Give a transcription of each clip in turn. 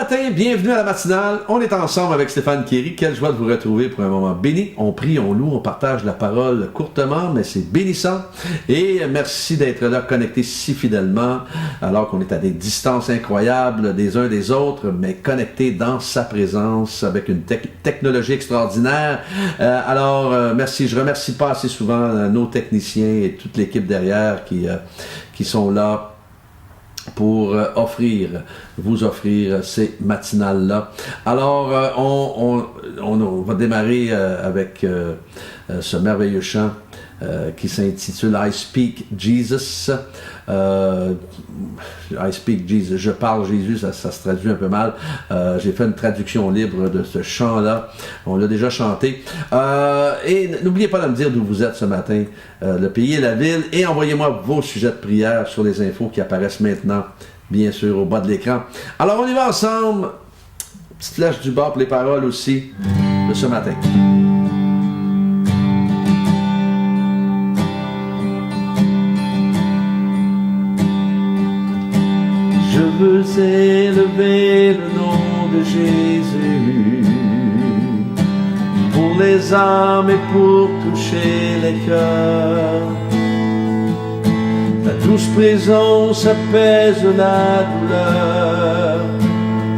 matin, bienvenue à la matinale. On est ensemble avec Stéphane Kéry. Quelle joie de vous retrouver pour un moment béni. On prie, on loue, on partage la parole courtement, mais c'est bénissant. Et merci d'être là, connectés si fidèlement, alors qu'on est à des distances incroyables des uns des autres, mais connectés dans sa présence avec une technologie extraordinaire. Merci. Je remercie pas assez souvent nos techniciens et toute l'équipe derrière qui sont là pour vous offrir ces matinales-là. Alors, on va démarrer avec ce merveilleux chant qui s'intitule I Speak Jesus. I Speak Jesus, je parle Jésus, ça se traduit un peu mal. J'ai fait une traduction libre de ce chant-là. On l'a déjà chanté. Et n'oubliez pas de me dire d'où vous êtes ce matin, le pays et la ville. Et envoyez-moi vos sujets de prière sur les infos qui apparaissent maintenant, bien sûr, au bas de l'écran. Alors, on y va ensemble. Petite flèche du bas pour les paroles aussi de ce matin. Je veux élever le nom de Jésus pour les âmes et pour toucher les cœurs. Ta douce présence apaise la douleur.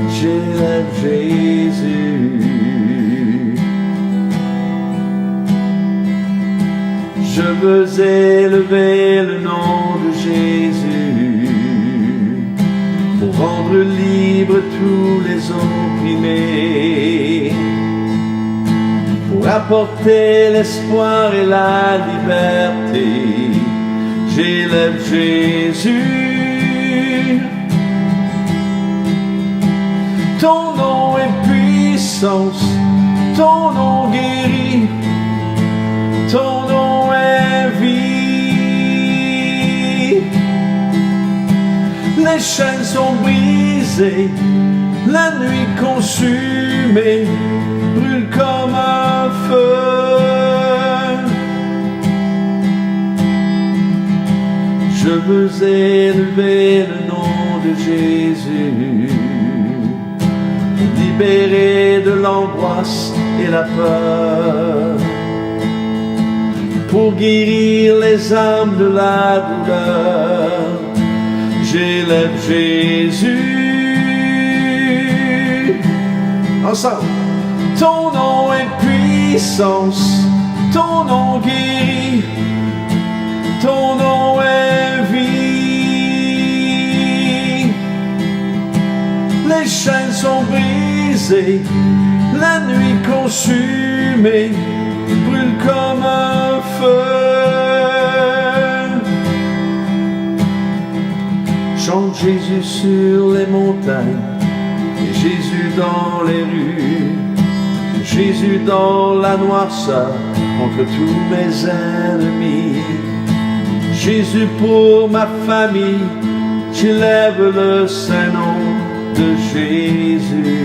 J'élève Jésus. Je veux élever le nom de Jésus pour rendre libres tous les opprimés, pour apporter l'espoir et la liberté. J'élève Jésus. Ton nom est puissance, ton nom guérit, ton nom est vie. Les chaînes sont brisées, la nuit consumée brûle comme un feu. Je veux élever le nom de Jésus, libérer de l'angoisse et la peur, pour guérir les âmes de la douleur. J'élève Jésus. Ensemble. Ton nom est puissance, ton nom guérit, ton nom est vie. Les chaînes sont brisées, la nuit consumée brûle comme un feu. Chante Jésus sur les montagnes, et Jésus dans les rues, Jésus dans la noirceur, contre tous mes ennemis. Jésus pour ma famille, j'élève le saint nom de Jésus.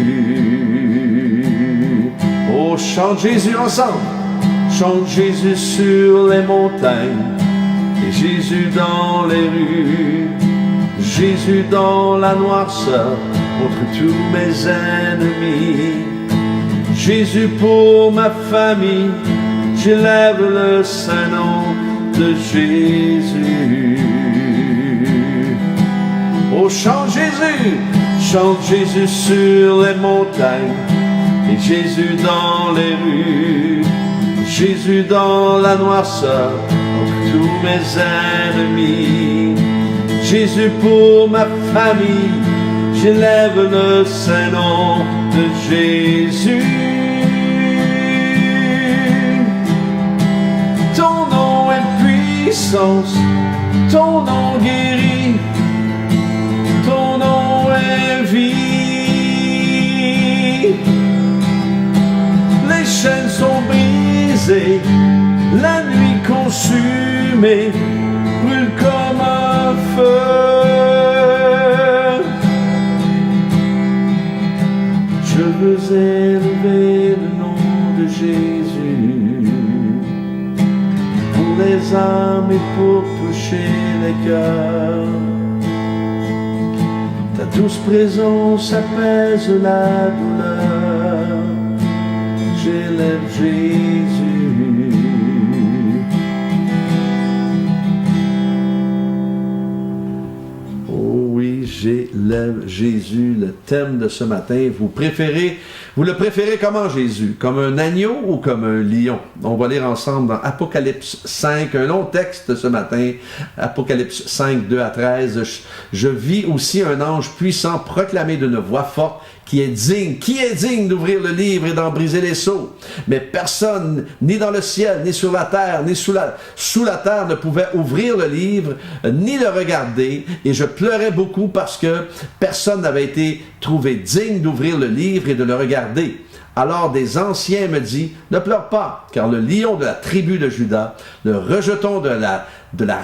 Oh, chante Jésus ensemble. Chante Jésus sur les montagnes, et Jésus dans les rues, Jésus dans la noirceur, contre tous mes ennemis. Jésus pour ma famille, j'élève le saint nom de Jésus. Oh, chante Jésus sur les montagnes, et Jésus dans les rues, Jésus dans la noirceur, contre tous mes ennemis. Jésus pour ma famille, j'élève le saint nom de Jésus. Ton nom est puissance, ton nom guérit, ton nom est vie. Les chaînes sont brisées, la nuit consumée brûle comme un feu. Je veux élever le nom de Jésus pour les âmes et pour toucher les cœurs. Ta douce présence apaise la douleur. J'élève Jésus. Oh oui, j'élève Jésus, le thème de ce matin. Vous le préférez comment Jésus? Comme un agneau ou comme un lion? On va lire ensemble dans Apocalypse 5, un long texte ce matin. Apocalypse 5, 2 à 13. Je vis aussi un ange puissant proclamer d'une voix forte qui est digne d'ouvrir le livre et d'en briser les sceaux. Mais personne, ni dans le ciel, ni sur la terre, ni sous la terre, ne pouvait ouvrir le livre, ni le regarder. Et je pleurais beaucoup parce que personne n'avait été trouvé digne d'ouvrir le livre et de le regarder. Alors des anciens me disent, ne pleure pas, car le lion de la tribu de Juda, le rejeton de la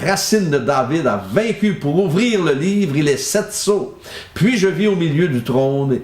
racine de David, a vaincu pour ouvrir le livre et les 7 sceaux. Puis je vis au milieu du trône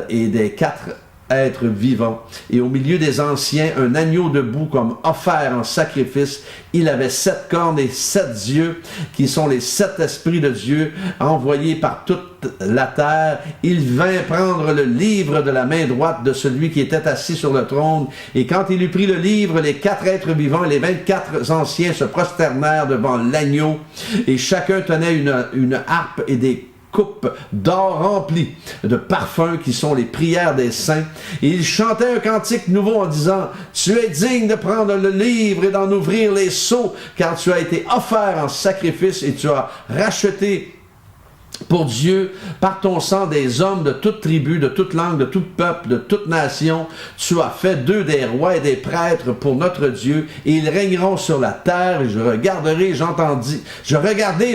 et des 4 êtres vivants, et au milieu des anciens, un agneau debout comme offert en sacrifice. Il avait 7 cornes et 7 yeux, qui sont les 7 esprits de Dieu, envoyés par toute la terre. Il vint prendre le livre de la main droite de celui qui était assis sur le trône, et quand il eut pris le livre, les 4 êtres vivants et les 24 anciens se prosternèrent devant l'agneau, et chacun tenait une harpe et des coupes d'or remplies de parfums qui sont les prières des saints. Et il chantait un cantique nouveau en disant, « Tu es digne de prendre le livre et d'en ouvrir les sceaux, car tu as été offert en sacrifice et tu as racheté pour Dieu, par ton sang, des hommes de toute tribu, de toute langue, de tout peuple, de toute nation. Tu as fait d'eux des rois et des prêtres pour notre Dieu, et ils régneront sur la terre. Et je regardai,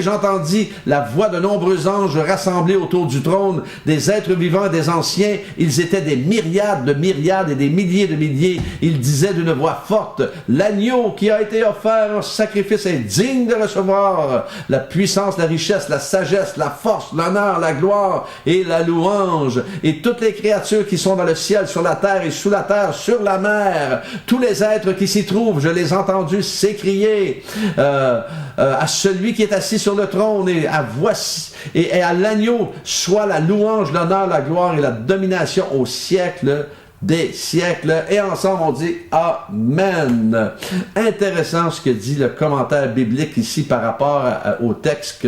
j'entendis la voix de nombreux anges rassemblés autour du trône, des êtres vivants et des anciens. Ils étaient des myriades de myriades et des milliers de milliers. Ils disaient d'une voix forte, l'agneau qui a été offert en sacrifice est digne de recevoir la puissance, la richesse, la sagesse, la force, l'honneur, la gloire et la louange. Et toutes les créatures qui sont dans le ciel, sur la terre et sous la terre, sur la mer, tous les êtres qui s'y trouvent, je les ai entendus s'écrier à celui qui est assis sur le trône et à l'agneau, soit la louange, l'honneur, la gloire et la domination au siècle des siècles. Et ensemble, on dit Amen. Intéressant ce que dit le commentaire biblique ici par rapport au texte que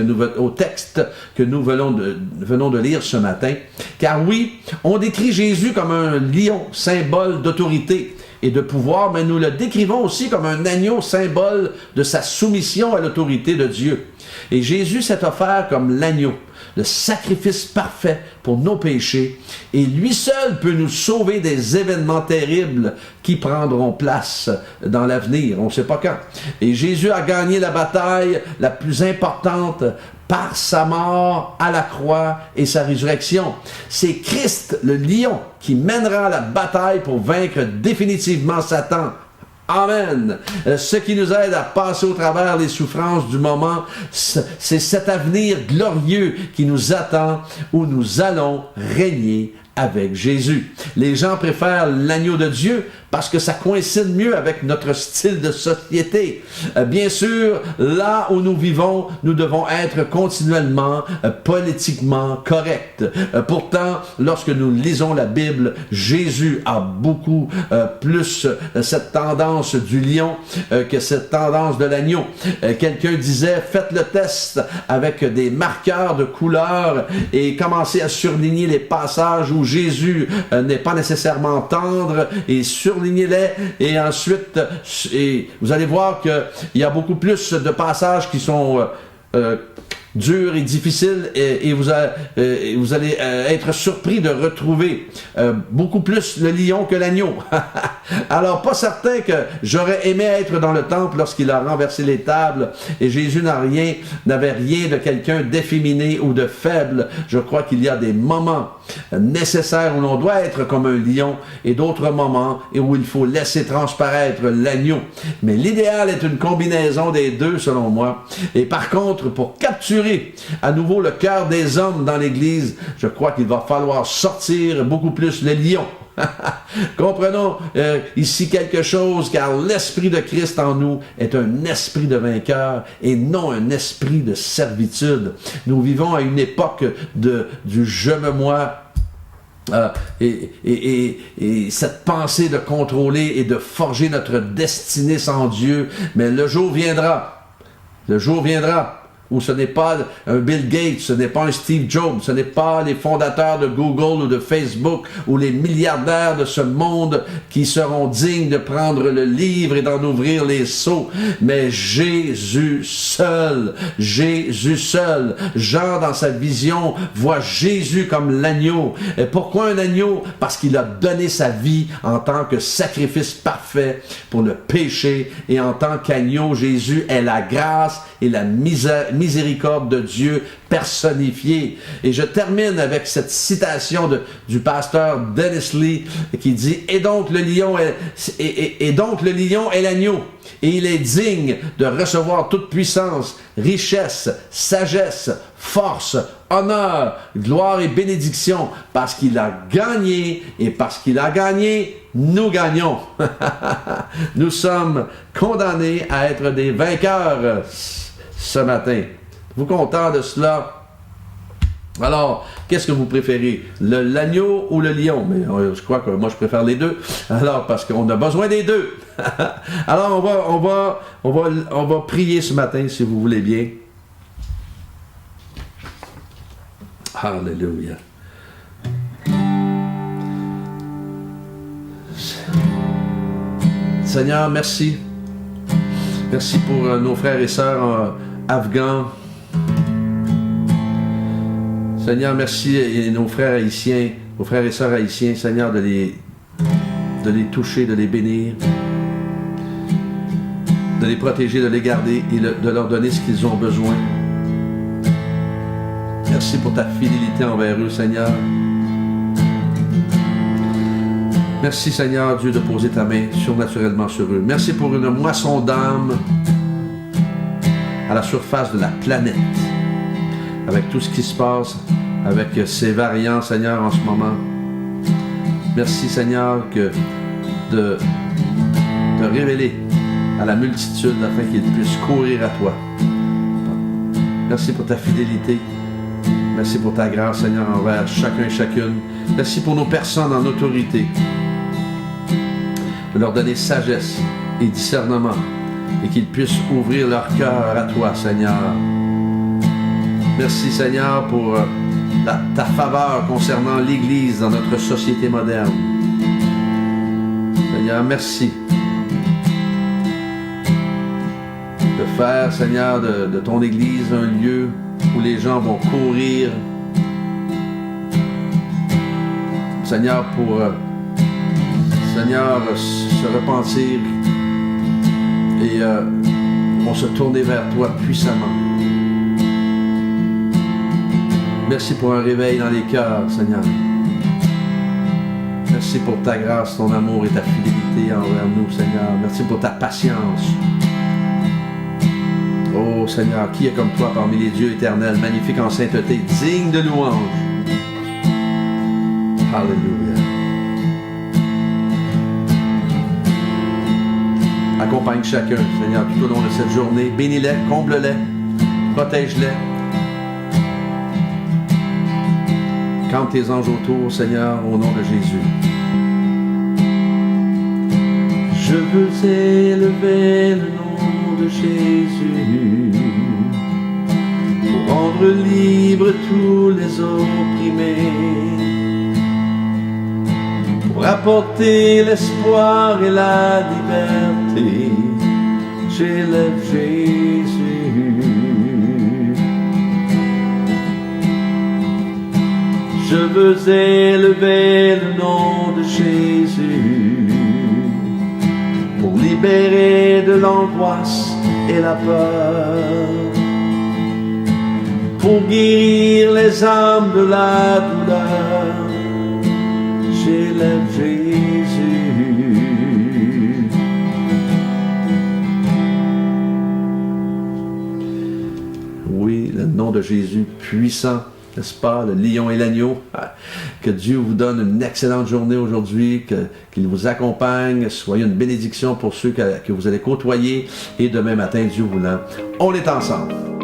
nous venons de lire ce matin. Car oui, on décrit Jésus comme un lion, symbole d'autorité et de pouvoir, mais nous le décrivons aussi comme un agneau, symbole de sa soumission à l'autorité de Dieu. Et Jésus s'est offert comme l'agneau, le sacrifice parfait pour nos péchés, et lui seul peut nous sauver des événements terribles qui prendront place dans l'avenir, on ne sait pas quand. Et Jésus a gagné la bataille la plus importante par sa mort à la croix et sa résurrection. C'est Christ, le lion, qui mènera la bataille pour vaincre définitivement Satan. Amen. Ce qui nous aide à passer au travers les souffrances du moment, c'est cet avenir glorieux qui nous attend, où nous allons régner avec Jésus. Les gens préfèrent l'agneau de Dieu parce que ça coïncide mieux avec notre style de société. Bien sûr, là où nous vivons, nous devons être continuellement politiquement corrects. Pourtant, lorsque nous lisons la Bible, Jésus a beaucoup plus cette tendance du lion que cette tendance de l'agneau. Quelqu'un disait, faites le test avec des marqueurs de couleurs et commencez à surligner les passages où Jésus n'est pas nécessairement tendre, et surlignez-les, et ensuite vous allez voir qu'il y a beaucoup plus de passages qui sont durs et difficiles, et vous allez être surpris de retrouver beaucoup plus le lion que l'agneau. Alors, pas certain que j'aurais aimé être dans le temple lorsqu'il a renversé les tables, et Jésus n'avait rien de quelqu'un d'efféminé ou de faible. Je crois qu'il y a des moments nécessaires où l'on doit être comme un lion, et d'autres moments où il faut laisser transparaître l'agneau. Mais l'idéal est une combinaison des deux, selon moi. Et par contre, pour capturer à nouveau le cœur des hommes dans l'Église, je crois qu'il va falloir sortir beaucoup plus le lion. Comprenons ici quelque chose, car l'Esprit de Christ en nous est un esprit de vainqueur et non un esprit de servitude. Nous vivons à une époque du je me moi. Et cette pensée de contrôler et de forger notre destinée sans Dieu, mais le jour viendra où ce n'est pas un Bill Gates, ce n'est pas un Steve Jobs, ce n'est pas les fondateurs de Google ou de Facebook ou les milliardaires de ce monde qui seront dignes de prendre le livre et d'en ouvrir les sceaux, mais Jésus seul. Jean, dans sa vision, voit Jésus comme l'agneau. Et pourquoi un agneau? Parce qu'il a donné sa vie en tant que sacrifice parfait pour le péché, et en tant qu'agneau, Jésus est la grâce et la miséricorde de Dieu personnifiée. Et je termine avec cette citation du pasteur Dennis Lee qui dit « Et donc le lion est l'agneau, et il est digne de recevoir toute puissance, richesse, sagesse, force, honneur, gloire et bénédiction, parce qu'il a gagné, et parce qu'il a gagné, nous gagnons. » Nous sommes condamnés à être des vainqueurs ce matin. Vous content de cela? Alors, qu'est-ce que vous préférez? L'agneau ou le lion? Mais je crois que moi, je préfère les deux. Alors, parce qu'on a besoin des deux. Alors, on va prier ce matin, si vous voulez bien. Alléluia. Seigneur, merci. Merci pour nos frères et sœurs afghans. Seigneur, merci, et nos frères haïtiens, nos frères et sœurs haïtiens, Seigneur, de les toucher, de les bénir, de les protéger, de les garder et de leur donner ce qu'ils ont besoin. Merci pour ta fidélité envers eux, Seigneur. Merci, Seigneur Dieu, de poser ta main surnaturellement sur eux. Merci pour une moisson d'âme à la surface de la planète, avec tout ce qui se passe, avec ces variants, Seigneur, en ce moment. Merci, Seigneur, de te révéler à la multitude afin qu'ils puissent courir à toi. Merci pour ta fidélité. Merci pour ta grâce, Seigneur, envers chacun et chacune. Merci pour nos personnes en autorité, de leur donner sagesse et discernement, et qu'ils puissent ouvrir leur cœur à toi, Seigneur. Merci, Seigneur, pour ta faveur concernant l'Église dans notre société moderne. Seigneur, merci de faire, Seigneur, de ton Église un lieu où les gens vont courir, Seigneur, pour Seigneur, se repentir et vont se tourner vers toi puissamment. Merci pour un réveil dans les cœurs, Seigneur. Merci pour ta grâce, ton amour et ta fidélité envers nous, Seigneur. Merci pour ta patience. Oh, Seigneur, qui est comme toi parmi les dieux éternels, magnifique en sainteté, digne de louange. Alléluia. Accompagne chacun, Seigneur, tout au long de cette journée. Bénis-les, comble-les, protège-les. Campe tes anges autour, Seigneur, au nom de Jésus. Je veux élever le nom de Jésus pour rendre libres tous les opprimés, pour apporter l'espoir et la liberté. J'élève Jésus. Je veux élever le nom de Jésus pour libérer de l'angoisse et la peur, pour guérir les âmes de la douleur. J'élève Jésus. Oui, le nom de Jésus puissant, n'est-ce pas, le lion et l'agneau. Que Dieu vous donne une excellente journée aujourd'hui, qu'il vous accompagne, soyez une bénédiction pour ceux que vous allez côtoyer et demain matin, Dieu voulant, on est ensemble.